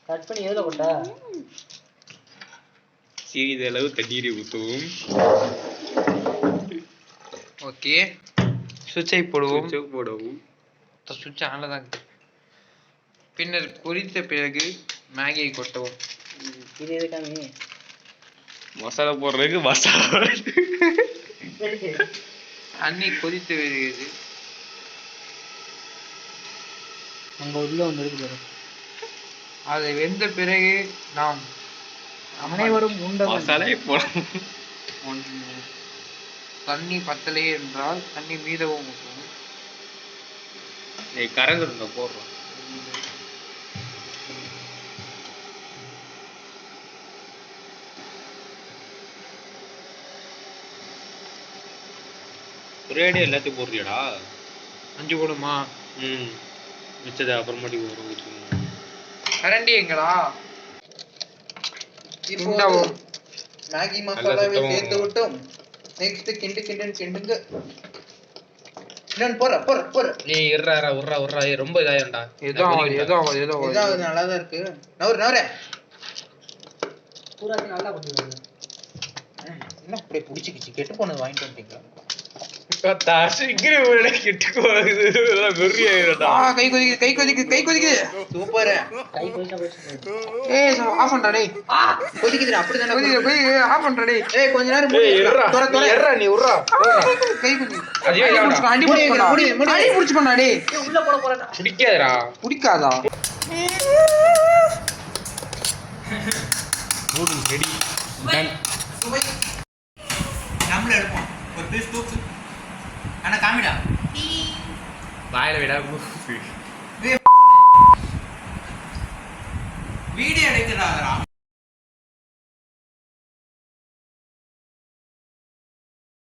Cut பண்ணி எதுல போட்டா? சிறிதளவு தண்ணீரை ஊற்றவும். ஓகே, சுவிட்சை போடுவோம். சுவிட்ச் ஆன்ல தான் இருக்கு. பின்னர் கொதித்த பிறகு மேகியை கொட்டவும். இது எதுக்காமி? மசாலா போடுறதுக்கு மசாலா. தண்ணி கொதித்து வருகிறது. அங்க உள்ள ஒன்று இருக்கு. அது வெந்த பிறகு நாம் அனைவரும் உண்ட மசாலை போடும். தண்ணி பத்தலை என்றால் தண்ணி மீதவும் கரங்க போடுறோம். ஒரேடி எல்லாத்தையும் போடுறியடா? 5 போடுமா? மிச்சதை அப்புறமாட்டி ஊற்றணும். கரண்டி எங்கடா? இப்போ மேகி மசாலாவை சேர்த்து விட்டோம். நெக்ஸ்ட் கிண்டுங்க. இன்னொன்னு போற. ஏய் உர்றா ரொம்ப இதாயண்டா. ஏதோ நல்லா தான் இருக்கு. நவரே பூராக்கு நல்லா பண்ணுவாங்க. என்ன அப்படியே புடிச்சிக்கிச்சு? கெட்டு போனது வாங்கிட்டு வந்துட்டீங்களா? கை கொதிக்குது. சூப்பர். கை கொதிச்சா போச்சு. ஏய் ஆஃப் பண்றா டேய். கொதிக்குதுடா. அப்படிதானே கொதிக்குது. ஆஃப் பண்றா டேய். ஏய் கொஞ்ச நேரம் மூடி. நீ உர்றா. கை கொதி. அடி புடிச்சுக்கோடா டேய். உள்ள போட போறடா. பிடிக்காதா? Noodles ready. டன். நம்மள எடுப்போம். ஒரு பீஸ் தூக்கு. அண்ணா காமிடா. வாயில விடா. வீடியோ எடுக்குறாங்கடா.